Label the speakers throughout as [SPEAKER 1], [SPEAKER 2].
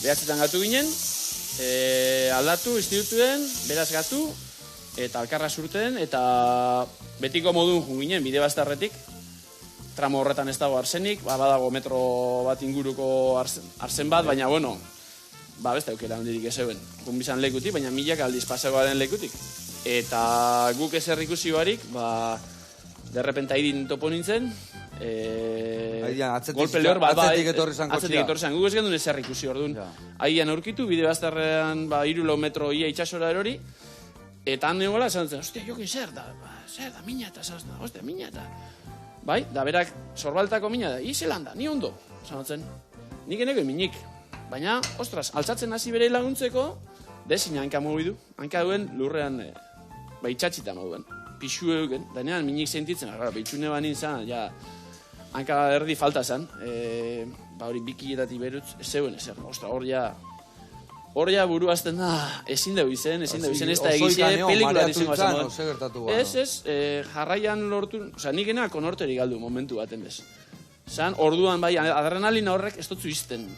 [SPEAKER 1] Behatzetan gatu ginen, aldatu, institutuen, beraz gatu, eta alkarra surten, eta betiko modun jun ginen, bide bastarretik. Tramo horretan ez dago arsenik, badago metro bat inguruko arsen bat, baina bueno, beste aukera handirik ez zeuen. Junbizan lekutik, baina milak aldiz pasegoaren lekutik. Eta guk ezer ikusi barik, derrepente haidin topo nintzen, golpe lehor,
[SPEAKER 2] atzetik etorri zan kotxia.
[SPEAKER 1] Atzetik etorri zan, guk ez gendun ezer ikusi orduan. Haian aurkitu, bide bastarrean 3 metro ia itxasora erori, eta han negoela esan zen, ostia, jokin zer da, mina eta, ostia, mina eta. Bai, da berak sorbaltako mina da, zelan da, ni ondo, esan zen, nik eneko minik. Baina, ostras, altzatzen hasi bere laguntzeko, dezin hanka mogidu, hanka duen lurrean, itxatxita moduen, pixu euken, danean minik sentitzen, behitxune banin zan, ja, hanka erdi falta zan, hori bikietatik berutz, ez zeuen ezer, ostra, hor ja buru azten da, ezin dugu izen, ez da egize, pelikula dizengo azan. Ez, jarraian lortu, oza, nik ena konorteri galdu momentu baten bez. Zan, orduan bai, adrenalina horrek ez dutzu izten,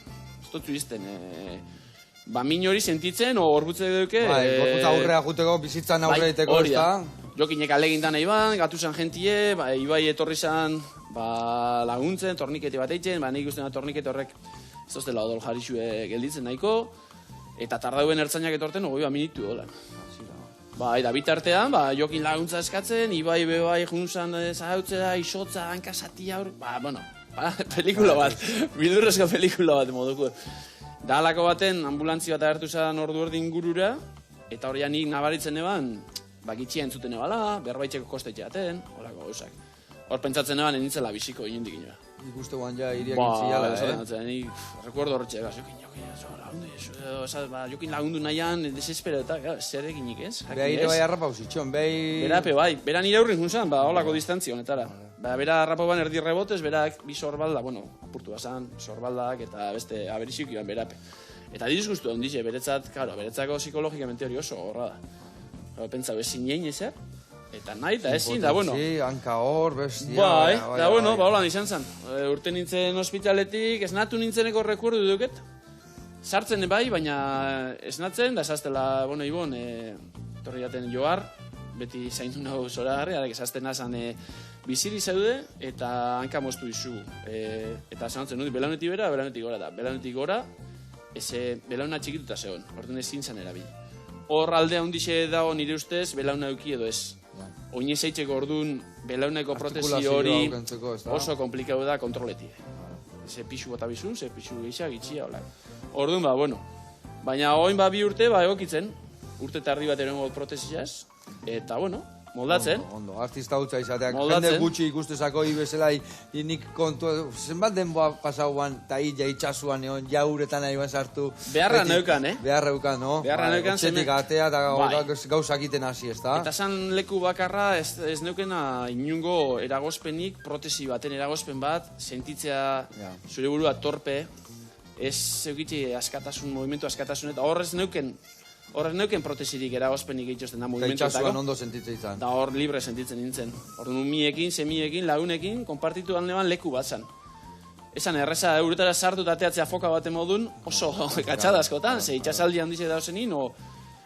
[SPEAKER 1] min hori sentitzen, horbutze duke...
[SPEAKER 2] Gorputza aurrea juteko, bizitzan aurreiteko, ez da?
[SPEAKER 1] Jokinek alegintan iban, gatu zan jentie, Ibai etorri zan laguntzen, tornikete bat eitzen, nik usten da tornikete horrek ez doztela odol jarixue gelditzen nahiko, eta tardauen ertzainak etorten, minitu dolan. Da bitartean, jokin laguntza eskatzen, Ibai bebai junzan zahautzea, isotza, hankasati aur, pelikula bat, bildurrezko pelikula bat moduko. Da alako baten, ambulantzi bat agertu zan ordu erdi ingurura, eta hori nik nabaritzen eban, gitxia entzuten ebala, berbaitxeko kostetxe aten, horako gauzak. Hor pentsatzen eban, enitzela biziko inundik inoa.
[SPEAKER 2] Nik uste guan ja iriak intziala,
[SPEAKER 1] nik recuerdo horretxe, jokin lagundu nahian, desespero eta, zer eginik ez?
[SPEAKER 2] Beha bai harrapa usitxon,
[SPEAKER 1] Berape bai, bera nire aurrin junzan, holako distantzio honetara. Bera harrapa ban erdi rebotez, berak bi sorbalda, apurtu bazan, sorbaldak eta beste aberizuk iban berape. Eta disgustu ondize, beretzako psikologikamente hori oso horra da. Pentsa, bezin jein ezer, eta nahi, eta ezin, da bueno.
[SPEAKER 2] Hanka hor, bestia.
[SPEAKER 1] Bai, da bueno, holan izan zen. Urte nintzen ospitaletik, esnatu nintzeneko rekuerdu duket. Sartzen bai, baina esnatzen, da esaztela, Ibon, torri jaten Johar, beti zaindu nago zora garri, arek esazten nazan biziri zeude, eta hanka moztu izu. Eta zanatzen dut, belaunetik bera, belaunetik gora da. Belaunetik gora, belauna txikituta zegoen, orduan ezin zan erabil. Hor alde handixe dago nire ustez, belauna euki edo ez. Oinez eitzeko orduan, belauneko protesi hori oso komplikau da kontroletik. Ze pixu bota bizun, ze pixu geixa, gitxia, hola. Orduan, baina oin bi urte, egokitzen, urte eta erdi bat erengo protesiaz, eta, moldatzen.
[SPEAKER 2] Ondo, artista hutsa izateak, jende gutxi ikustezako ibezela, nik kontu, zenbat denboa pasauan, eta itxasuan egon, jauretan nahi sartu.
[SPEAKER 1] Beharra neukan,
[SPEAKER 2] Beharra neukan, no?
[SPEAKER 1] Beharra neukan,
[SPEAKER 2] etxetik atea eta gauzak iten hasi, ez da?
[SPEAKER 1] Eta zan leku bakarra, ez neukena inungo eragozpenik, protesi baten eragozpen bat, sentitzea zure burua torpe, ez zeukitzi askatasun, movimentu askatasun, eta horrez neuken protesirik eragozpenik egitxosten da movimentuetako.
[SPEAKER 2] Eta itxasuan ondo sentitzen izan.
[SPEAKER 1] Da hor libre sentitzen nintzen. Orduan miekin, semiekin, lagunekin, konpartitu alneban leku bat zan. Esan erreza euretara sartu eta teatzea foka baten modun oso katxadazkotan, ze itxasaldi handize da osenin,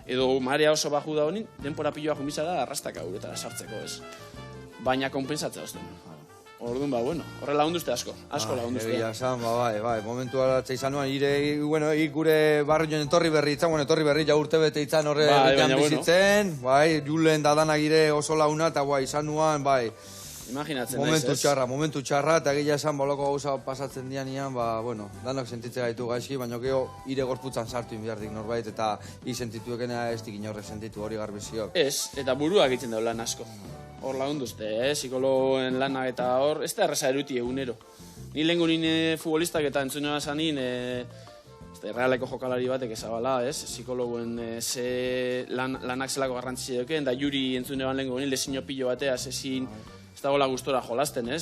[SPEAKER 1] edo marea oso baju da honin, denpora piloa jumbiza da arrastaka euretara sartzeko ez. Baina konpensatzea ozten. Orduan, horre lagunduzte asko lagunduzte.
[SPEAKER 2] Egia esan, bai, momentu alatza izan nuan, gure barrioen etorri berri itzan, etorri berri ja urte bete itzan horre bitean bizitzen, julen dadanak gire oso launa, eta izan nuan,
[SPEAKER 1] imaginatzen
[SPEAKER 2] momentu txarra, eta egia esan, boloko gauza pasatzen dian ian, danak sentitzen gaitu gaizki, baina geho, ire gorputzan sartu inbiardik norbait, eta sentituekena ez dikin horrek sentitu hori garbiziok.
[SPEAKER 1] Ez, eta buruak egiten da lan asko. Hor lagunduzte, psikologen lanak eta hor, ez da erreza eruti egunero. Ni lehenko nire futbolistak eta entzunea zanin, realeko jokalari batek ezabala, psikologoen lanak zelako garrantzia duken, da juri entzunean lehenko nire lezino pilo batea, ezin ez dagoela gustora jolasten,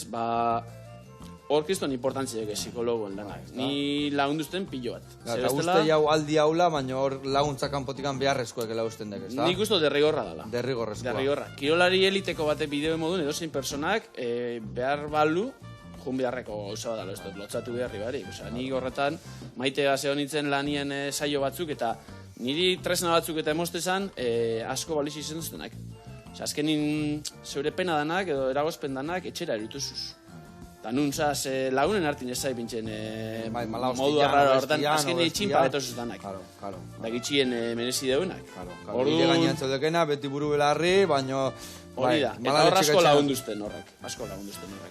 [SPEAKER 1] hor kriston importantzia duke psikologoen lanak. Ni lagunduzten pilo bat.
[SPEAKER 2] Eta uste jau aldi haula, baina hor laguntza kanpotikan beharrezkoek lagusten dek, ez da?
[SPEAKER 1] Nik uste derrigorra dela.
[SPEAKER 2] Derrigorrezkoa.
[SPEAKER 1] Kirolari eliteko bate bideo modun edozein personak behar balu jun beharreko gauza bat, ez dut lotzatu beharri barik. Osea, ni horretan, maite zeo nintzen lanien saio batzuk, eta niri tresna batzuk eta emostezan asko baliz izen duztenak. Osea, azkenin zeure pena danak, edo eragozpen danak, etxera erutuzuz. Eta nun, zaz, lagunen hartin ez zai pintzen modu arraro hortan, azken itxin paletosuz danak. Da gitxien merezi deunak.
[SPEAKER 2] Bide gainean zaudekena, beti buru belarri, baino...
[SPEAKER 1] Hori da, eta hor asko lagunduzten horrek.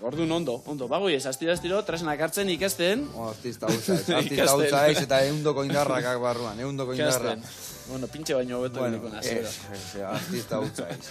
[SPEAKER 1] Orduan ondo. Bagoi ez, astiro, tresnak hartzen ikasten.
[SPEAKER 2] Artista hutza ez, eta eundoko indarrakak barruan, eundoko indarrak.
[SPEAKER 1] Bueno, pintxe baino beto niko nazera.
[SPEAKER 2] Artista hutza ez.